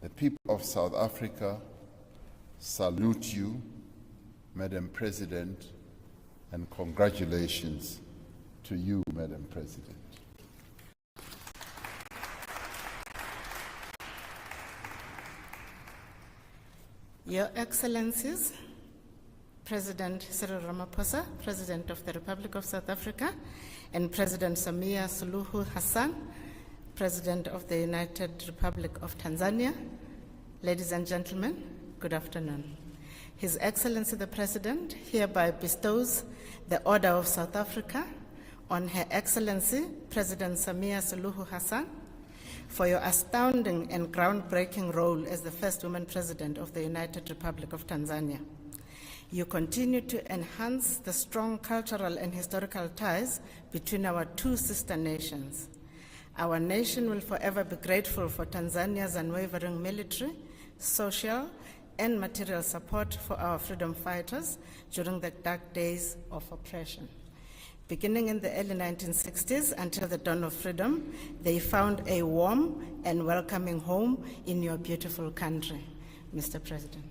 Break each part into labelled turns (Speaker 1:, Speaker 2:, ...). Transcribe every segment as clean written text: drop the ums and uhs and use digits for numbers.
Speaker 1: The people of South Africa salute you, Madam President, and congratulations to you, Madam President.
Speaker 2: Your Excellencies, President Cyril Ramaphosa, President of the Republic of South Africa, and President Samia Suluhu Hassan, President of the United Republic of Tanzania, ladies and gentlemen, good afternoon. His Excellency the President hereby bestows the Order of South Africa on Her Excellency President Samia Suluhu Hassan for your astounding and groundbreaking role as the first woman president of the United Republic of Tanzania. You continue to enhance the strong cultural and historical ties between our two sister nations. Our nation will forever be grateful for Tanzania's unwavering military, social, and material support for our freedom fighters during the dark days of oppression. Beginning in the early 1960s until the dawn of freedom, they found a warm and welcoming home in your beautiful country, Mr. President.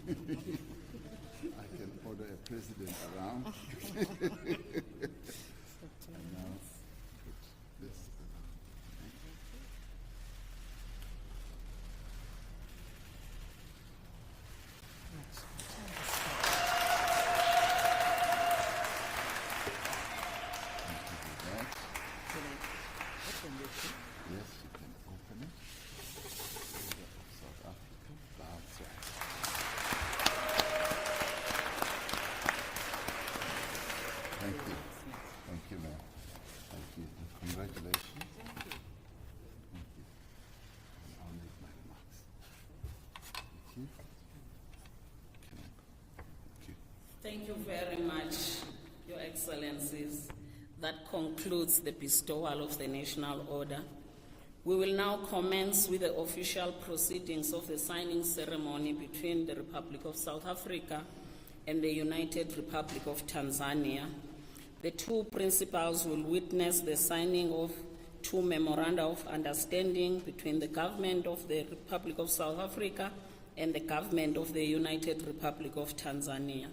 Speaker 1: I can order a president around. And now, put this. Yes, you can open it. South Africa, that's right. Thank you. Thank you, ma'am. Thank you. And congratulations. Thank you. Thank you. And I'll make my remarks. Thank you. Can I go? Thank you.
Speaker 3: Thank you very much, Your Excellencies. That concludes the bestowal of the National Order. We will now commence with the official proceedings of the signing ceremony between the Republic of South Africa and the United Republic of Tanzania. The two principals will witness the signing of two memoranda of understanding between the government of the Republic of South Africa and the government of the United Republic of Tanzania.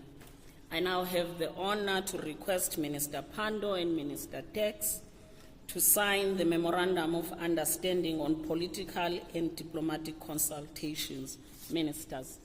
Speaker 3: I now have the honor to request Minister Pando and Minister Tex to sign the Memorandum of Understanding on Political and Diplomatic Consultations. Ministers.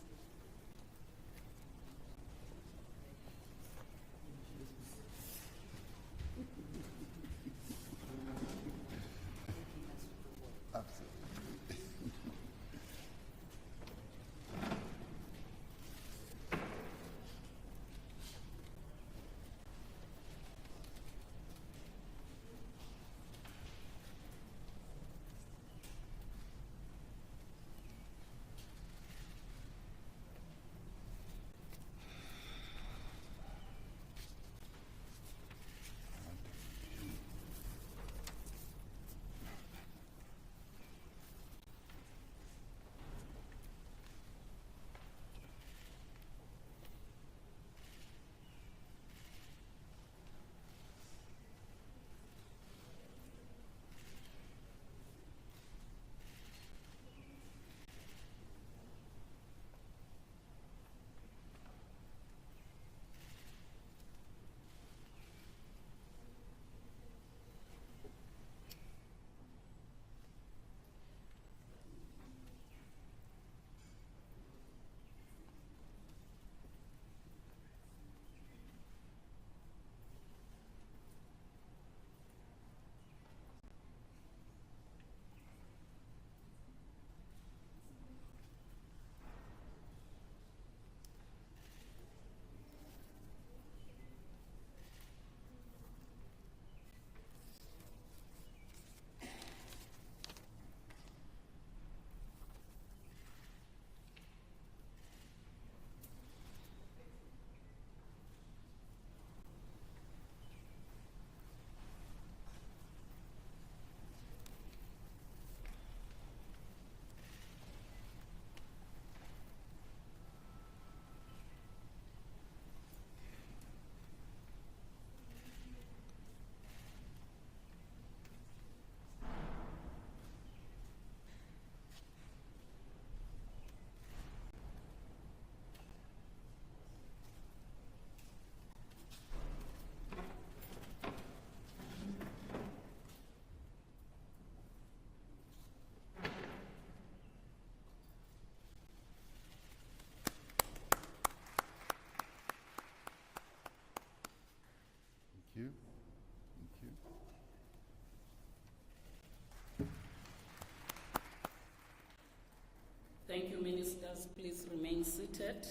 Speaker 3: Ministers, please remain seated.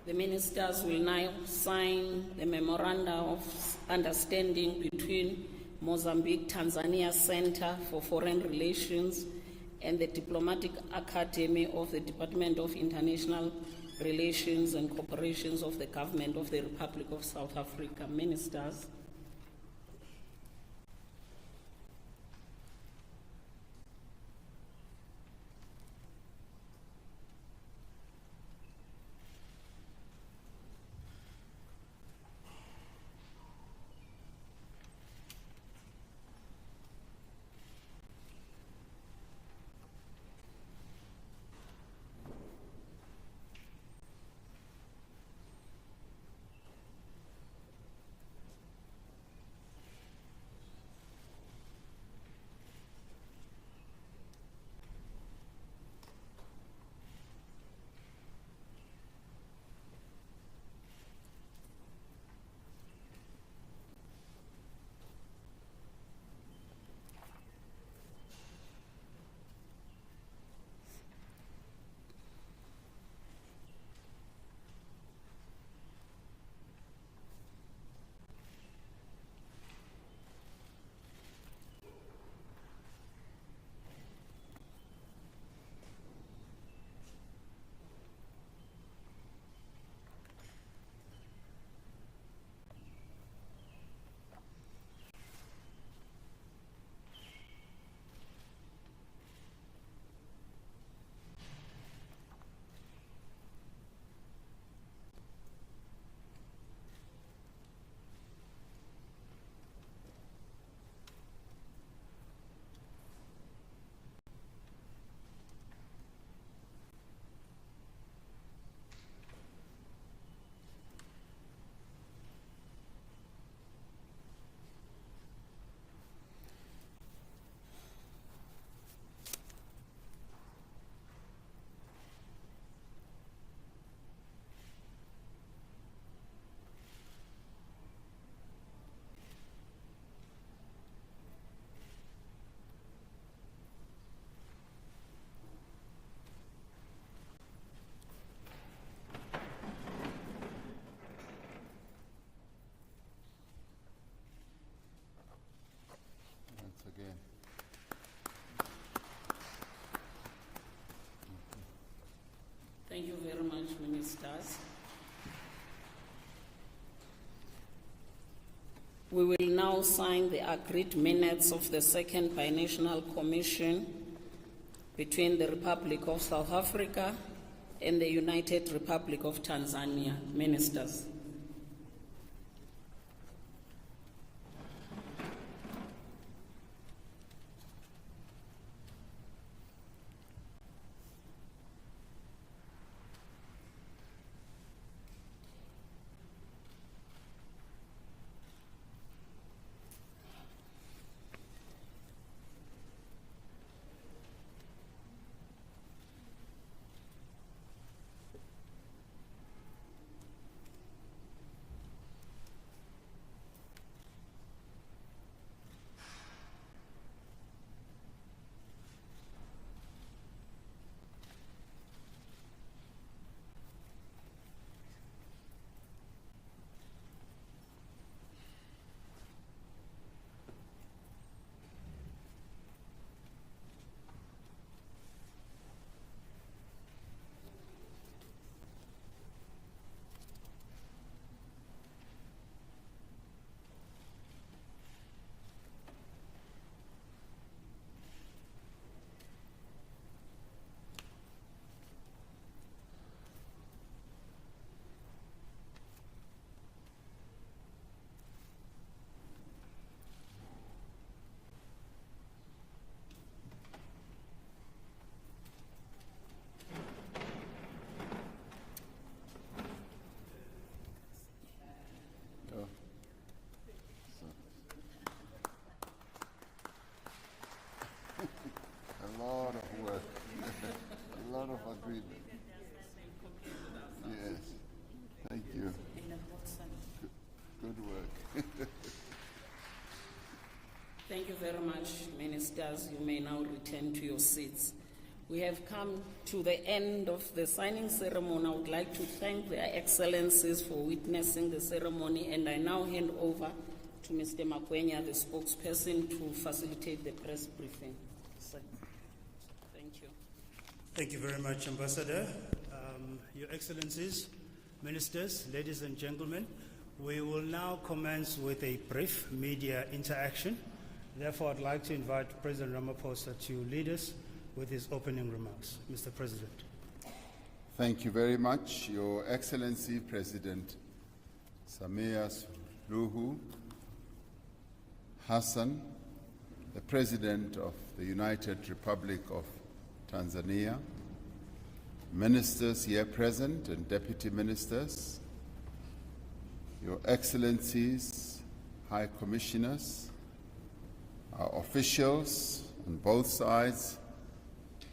Speaker 3: The ministers will now sign the Memoranda of Understanding between Mozambique Tanzania Center for Foreign Relations and the Diplomatic Academy of the Department of International Relations and Cooperations of the Government of the Republic of South Africa. Ministers.
Speaker 1: Once again.
Speaker 3: Thank you very much, Ministers. We will now sign the agreed minutes of the second binational commission between the Republic of South Africa and the United Republic of Tanzania. Ministers. Thank you very much, ministers. You may now return to your seats. We have come to the end of the signing ceremony. I would like to thank their excellencies for witnessing the ceremony, and I now hand over to Mr. Makwenya, the spokesperson, to facilitate the press briefing. Sir. Thank you.
Speaker 4: Thank you very much, Ambassador. Your Excellencies, Ministers, ladies and gentlemen, we will now commence with a brief media interaction. Therefore, I'd like to invite President Ramaphosa to lead us with his opening remarks. Mr. President.
Speaker 1: Thank you very much, Your Excellency President Samia Suluhu Hassan, the President of the United Republic of Tanzania, ministers here present and deputy ministers, Your Excellencies, High Commissioners, our officials on both sides,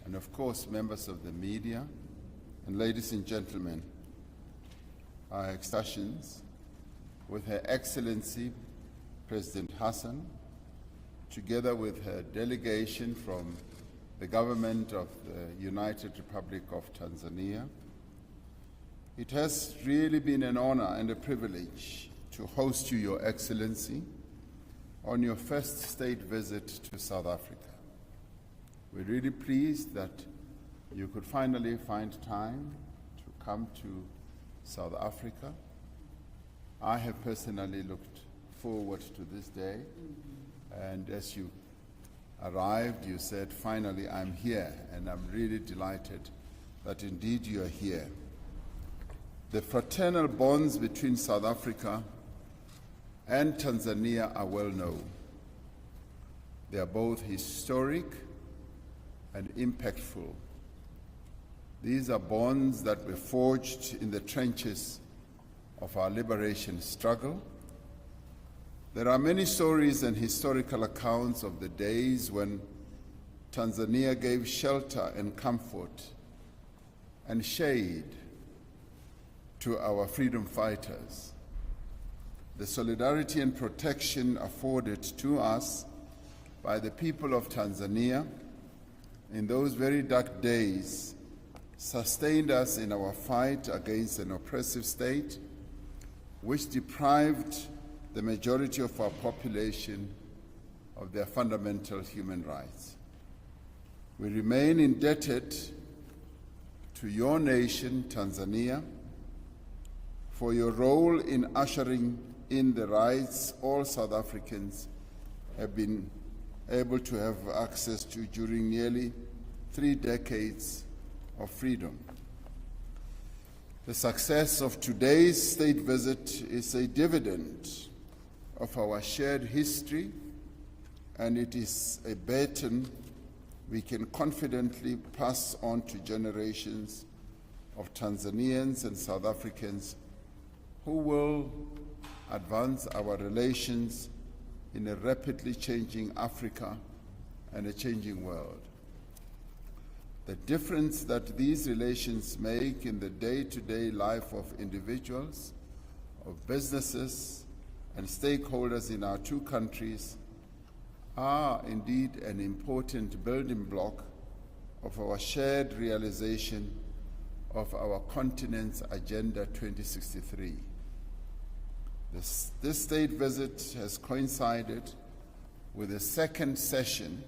Speaker 1: and of course members of the media, and ladies and gentlemen, our extensions, with Her Excellency President Hassan, together with her delegation from the government of the United Republic of Tanzania. It has really been an honor and a privilege to host you, Your Excellency, on your first state visit to South Africa. We're really pleased that you could finally find time to come to South Africa. I have personally looked forward to this day, and as you arrived, you said, finally I'm here, and I'm really delighted that indeed you are here. The fraternal bonds between South Africa and Tanzania are well known. They are both historic and impactful. These are bonds that were forged in the trenches of our liberation struggle. There are many stories and historical accounts of the days when Tanzania gave shelter and comfort and shade to our freedom fighters. The solidarity and protection afforded to us by the people of Tanzania in those very dark days sustained us in our fight against an oppressive state which deprived the majority of our population of their fundamental human rights. We remain indebted to your nation, Tanzania, for your role in ushering in the rights all South Africans have been able to have access to during nearly 3 decades of freedom. The success of today's state visit is a dividend of our shared history, and it is a baton we can confidently pass on to generations of Tanzanians and South Africans who will advance our relations in a rapidly changing Africa and a changing world. The difference that these relations make in the day-to-day life of individuals, of businesses, and stakeholders in our two countries are indeed an important building block of our shared realization of our continent's Agenda 2063. This state visit has coincided with the second session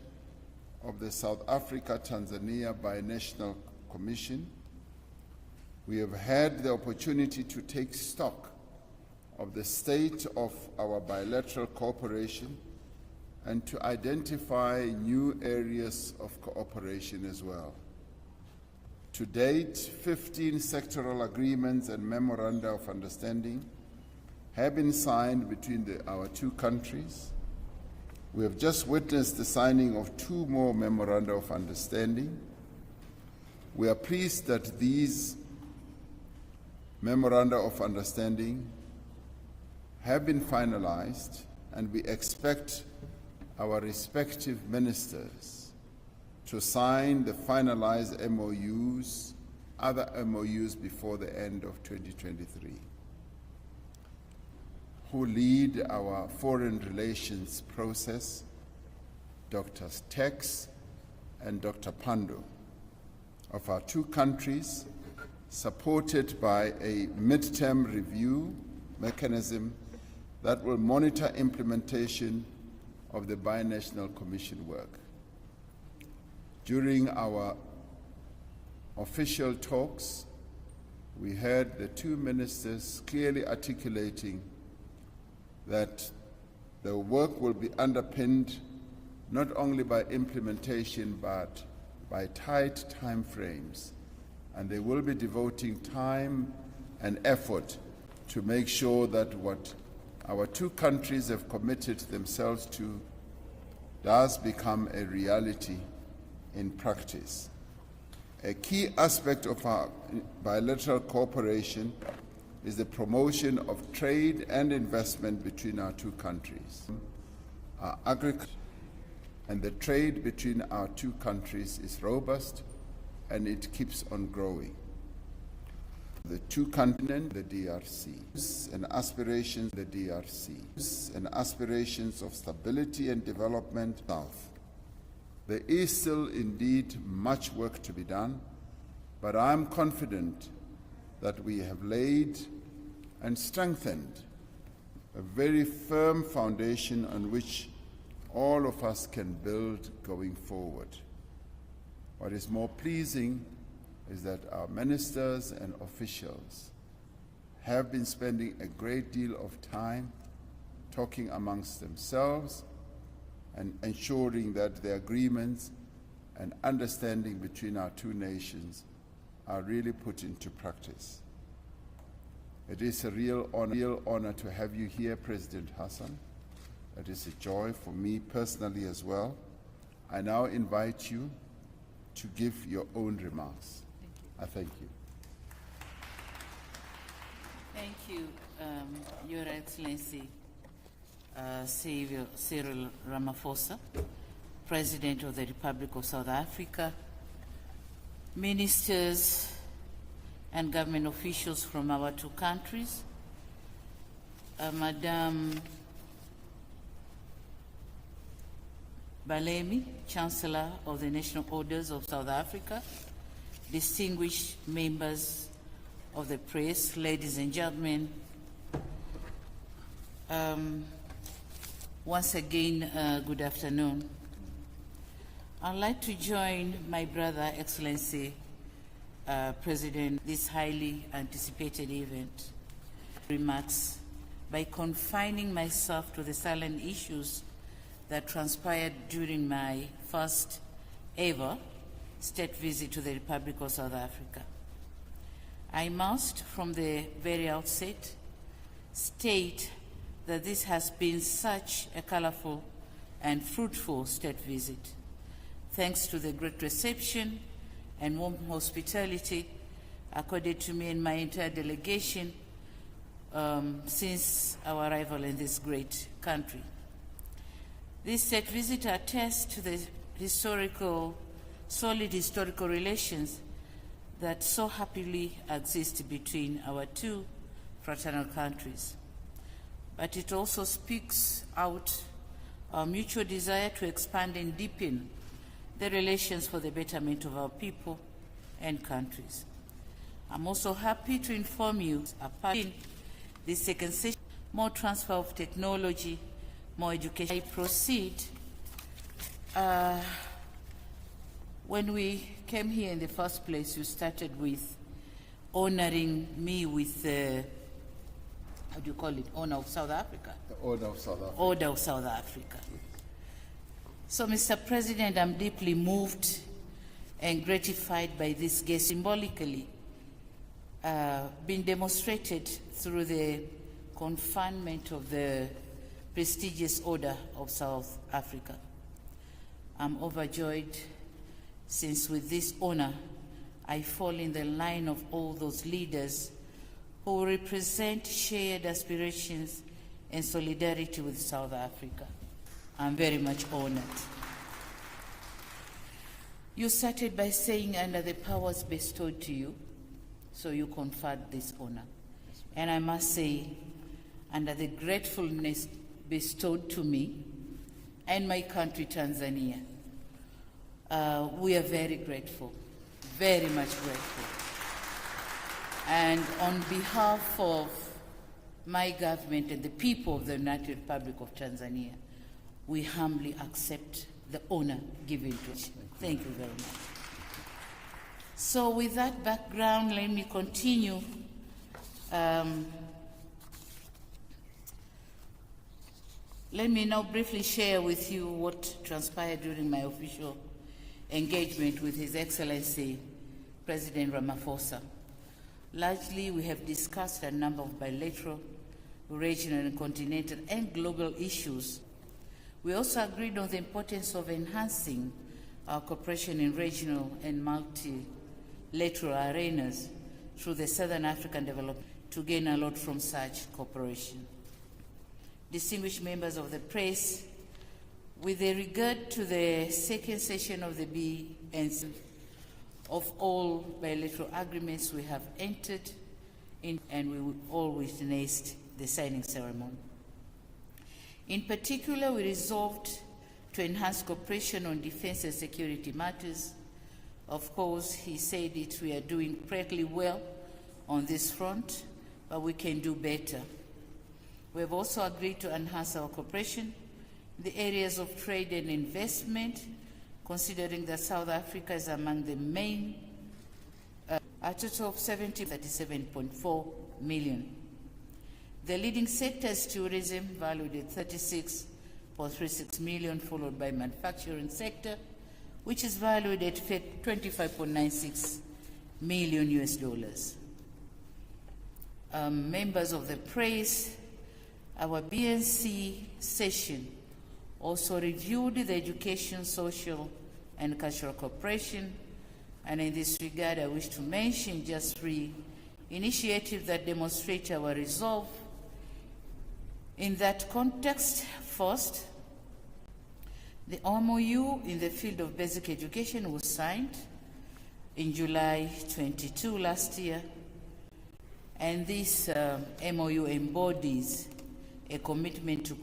Speaker 1: of the South Africa-Tanzania Binational Commission. We have had the opportunity to take stock of the state of our bilateral cooperation and to identify new areas of cooperation as well. To date, 15 sectoral agreements and memoranda of understanding have been signed between our two countries. We have just witnessed the signing of 2 more memoranda of understanding. We are pleased that these memoranda of understanding have been finalized, and we expect our respective ministers to sign the finalized MOUs, other MOUs before the end of 2023. Who lead our foreign relations process Dr. Tex and Dr. Pando of our two countries, supported by a midterm review mechanism that will monitor implementation of the Binational Commission work. During our official talks, we heard the two ministers clearly articulating that the work will be underpinned not only by implementation but by tight time frames, and they will be devoting time and effort to make sure that what our two countries have committed themselves to does become a reality in practice. A key aspect of our bilateral cooperation is the promotion of trade and investment between our two countries. Our agriculture and the trade between our two countries is robust, and it keeps on growing. The two continents, the DRC, and aspirations, the DRC, and aspirations of stability and development south. There is still indeed much work to be done, but I'm confident that we have laid and strengthened a very firm foundation on which all of us can build going forward. What is more pleasing is that our ministers and officials have been spending a great deal of time talking amongst themselves and ensuring that the agreements and understanding between our two nations are really put into practice. It is a real honor to have you here, President Hassan. It is a joy for me personally as well. I now invite you to give your own remarks. I thank you.
Speaker 5: Thank you, Your Excellency, Cyril Ramaphosa, President of the Republic of South Africa, ministers and government officials from our two countries, Madam Balemi, Chancellor of the National Orders of South Africa, distinguished members of the press, ladies and gentlemen, once again, good afternoon. I'd like to join my brother, Excellency President, this highly anticipated event remarks by confining myself to the salient issues that transpired during my first ever state visit to the Republic of South Africa. I must, from the very outset, state that this has been such a colorful and fruitful state visit, thanks to the great reception and warm hospitality accorded to me and my entire delegation since our arrival in this great country. This state visit attests to the solid historical relations that so happily exist between our two fraternal countries. But it also speaks out our mutual desire to expand and deepen the relations for the betterment of our people and countries. I'm also happy to inform you, apart from this second session, more transfer of technology, more education. I proceed. When we came here in the first place, you started with honoring me with the, how do you call it, Honor of South Africa?
Speaker 1: The Order of South Africa.
Speaker 5: Order of South Africa. So, Mr. President, I'm deeply moved and gratified by this gift, symbolically being demonstrated through the conferment of the prestigious Order of South Africa. I'm overjoyed, since with this honor, I fall in the line of all those leaders who represent shared aspirations and solidarity with South Africa. I'm very much honored. You started by saying, under the powers bestowed to you, so you conferred this honor. And I must say, under the gratefulness bestowed to me, and my country, Tanzania. We are very grateful, very much grateful. And on behalf of my government and the people of the United Republic of Tanzania, we humbly accept the honor given to us. Thank you very much. So with that background, let me continue. Let me now briefly share with you what transpired during my official engagement with His Excellency President Ramaphosa. Largely, we have discussed a number of bilateral, regional and continental and global issues. We also agreed on the importance of enhancing our cooperation in regional and multilateral arenas through the Southern African Development to gain a lot from such cooperation. Distinguished members of the press, with regard to the second session of the BNC, of all bilateral agreements we have entered in, and we will all witnessed the signing ceremony. In particular, we resolved to enhance cooperation on defense and security matters. Of course, he said it, we are doing pretty well on this front, but we can do better. We have also agreed to enhance our cooperation in the areas of trade and investment, considering that South Africa is among the main, a total of 37.4 million. The leading sector is tourism, valued at 36.36 million, followed by manufacturing sector, which is valued at 25.96 million US dollars. Members of the press, our BNC session also reviewed the education, social, and cultural cooperation, and in this regard, I wish to mention just 3 initiatives that demonstrate our resolve. In that context, first, the MOU in the field of basic education was signed in July 22 last year, and this MOU embodies a commitment to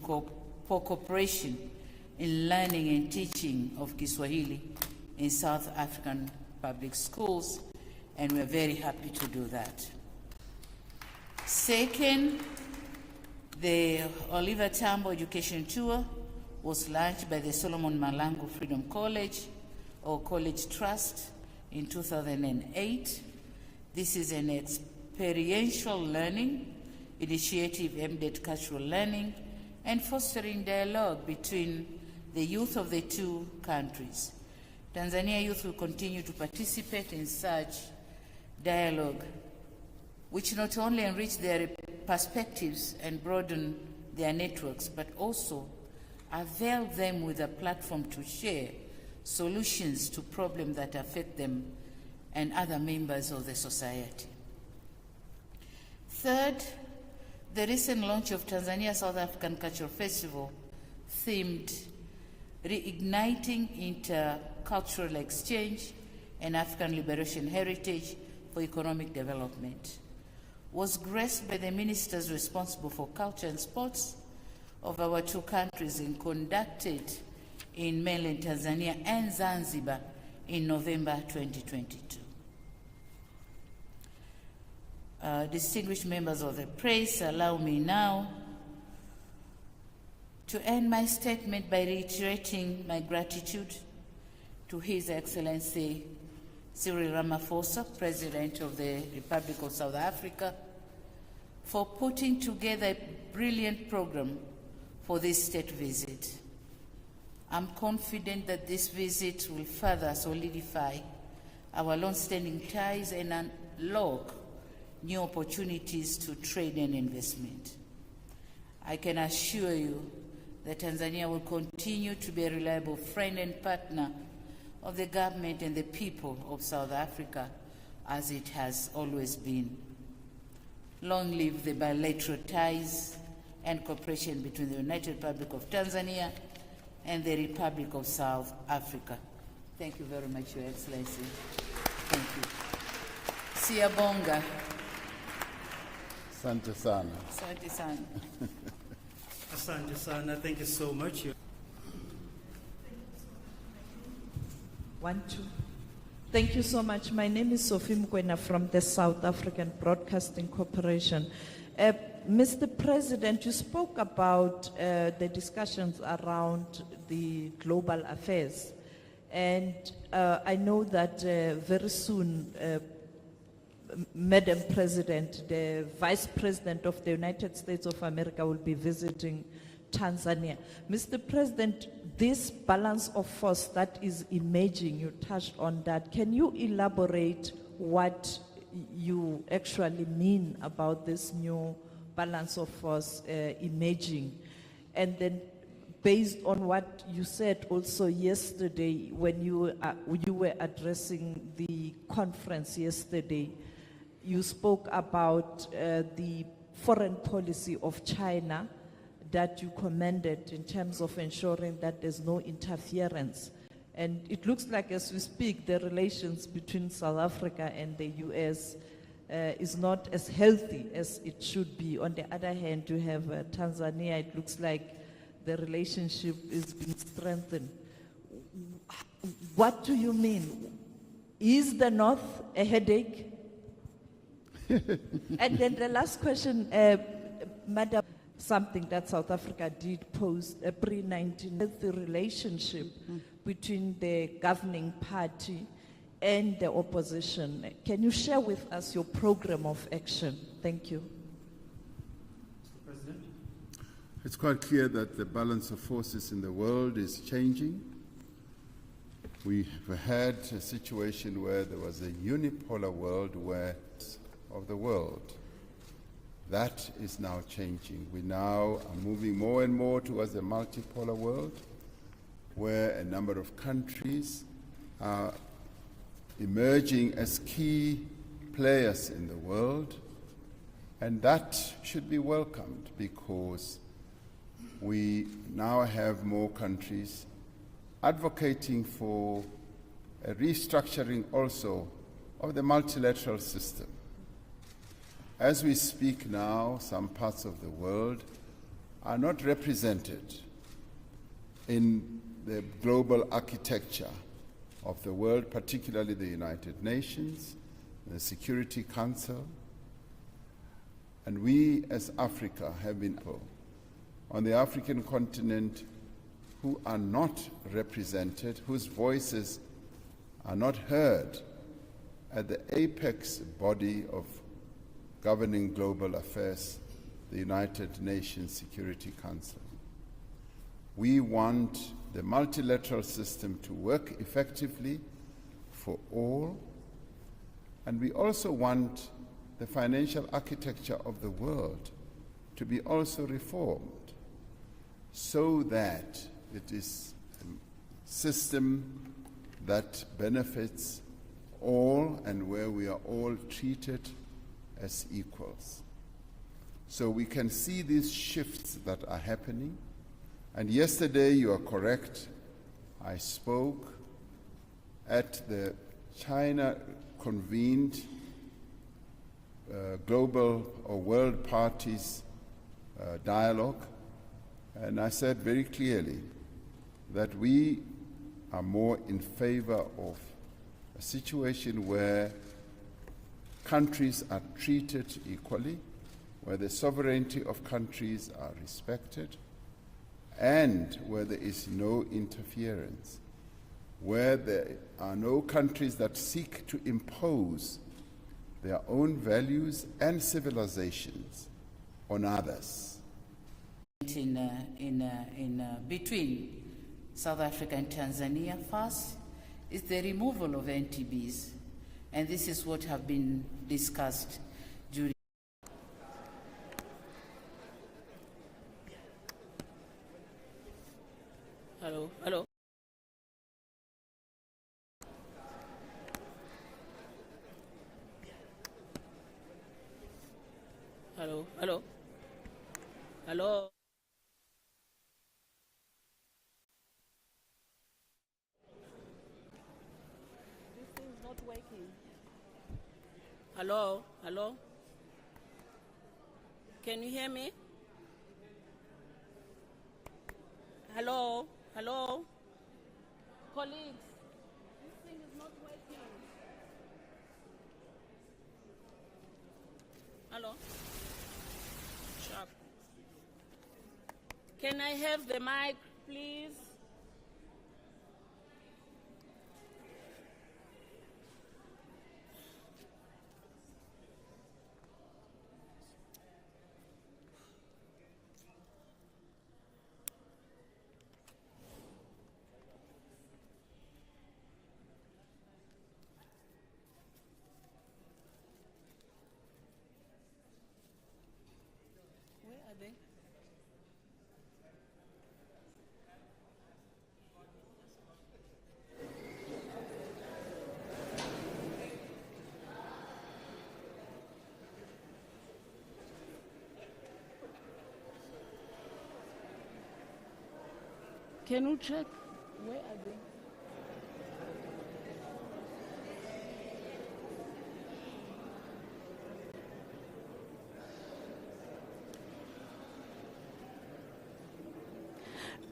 Speaker 5: cooperation in learning and teaching of Kiswahili in South African public schools, and we're very happy to do that. Second, the Oliver Tambo Education Tour was launched by the Solomon Malango Freedom College or College Trust in 2008. This is an experiential learning initiative aimed at cultural learning and fostering dialogue between the youth of the two countries. Tanzania youth will continue to participate in such dialogue, which not only enrich their perspectives and broaden their networks, but also avail them with a platform to share solutions to problems that affect them and other members of the society. Third, the recent launch of Tanzania South African Cultural Festival, themed Reigniting Intercultural Exchange and African Liberation Heritage for Economic Development, was graced by the ministers responsible for culture and sports of our two countries and conducted in mainland Tanzania and Zanzibar in November 2022. Distinguished members of the press, allow me now to end my statement by reiterating my gratitude to His Excellency Cyril Ramaphosa, President of the Republic of South Africa, for putting together a brilliant program for this state visit. I'm confident that this visit will further solidify our long-standing ties and unlock new opportunities to trade and investment. I can assure you that Tanzania will continue to be a reliable friend and partner of the government and the people of South Africa, as it has always been. Long live the bilateral ties and cooperation between the United Republic of Tanzania and the Republic of South Africa. Thank you very much, Your Excellency. Thank you. Siyabonga.
Speaker 1: Asante sana.
Speaker 5: Asante sana.
Speaker 4: Asante sana, thank you so much.
Speaker 6: 1, 2. Thank you so much. My name is Sophie Mkwena from the South African Broadcasting Corporation. Mr. President, you spoke about the discussions around the global affairs. And I know that very soon, Madam President, the Vice President of the United States of America will be visiting Tanzania. Mr. President, this balance of force that is emerging, you touched on that. Can you elaborate what you actually mean about this new balance of force emerging? And then based on what you said also yesterday when you were addressing the conference yesterday, you spoke about the foreign policy of China that you commended in terms of ensuring that there's no interference. And it looks like as we speak, the relations between South Africa and the US is not as healthy as it should be. On the other hand, you have Tanzania, it looks like the relationship is being strengthened. What do you mean? Is the North a headache? And then the last question, Madam, something that South Africa did post pre-19, the relationship between the governing party and the opposition. Can you share with us your program of action? Thank you.
Speaker 4: Mr. President.
Speaker 1: It's quite clear that the balance of forces in the world is changing. We've had a situation where there was a unipolar world of the world. That is now changing. We now are moving more and more towards a multipolar world where a number of countries are emerging as key players in the world, and that should be welcomed because we now have more countries advocating for a restructuring also of the multilateral system. As we speak now, some parts of the world are not represented in the global architecture of the world, particularly the United Nations, the Security Council. And we as Africa have been people on the African continent who are not represented, whose voices are not heard at the apex body of governing global affairs, the United Nations Security Council. We want the multilateral system to work effectively for all, and we also want the financial architecture of the world to be also reformed so that it is a system that benefits all and where we are all treated as equals. So we can see these shifts that are happening. And yesterday, you are correct, I spoke at the China-convened global or world parties dialogue, and I said very clearly that we are more in favor of a situation where countries are treated equally, where the sovereignty of countries are respected, and where there is no interference, where there are no countries that seek to impose their own values and civilizations on others.
Speaker 5: Between South Africa and Tanzania first is the removal of NTBs, and this is what have been discussed during.
Speaker 3: Hello, hello. Hello, hello. Hello.
Speaker 7: This thing is not working.
Speaker 3: Hello, hello. Can you hear me? Hello, hello. Colleagues, Hello? Sharp. Can I have the mic, please? Where are they? Can you check? Where are they?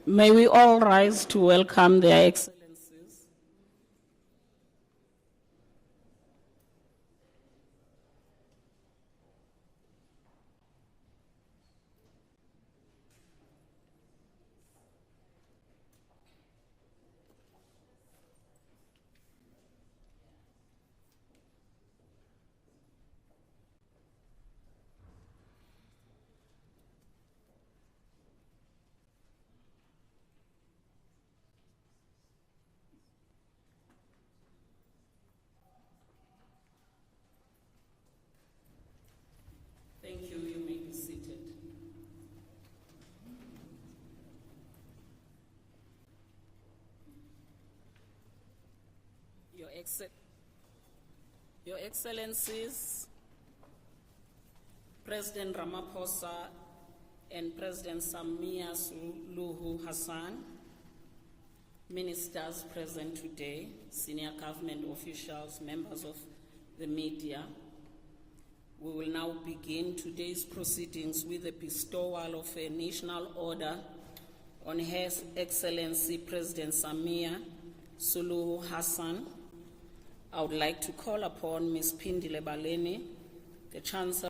Speaker 3: May we all rise to welcome their excellencies. Thank you. You may be seated. Your Excellencies, President Ramaphosa and President Samia Suluhu Hassan, ministers present today, senior government officials, members of the media, we will now begin today's proceedings with the bestowal of a national order on Her Excellency President Samia Suluhu Hassan. I would like to call upon Ms. Pindile Baleni, the Chancellor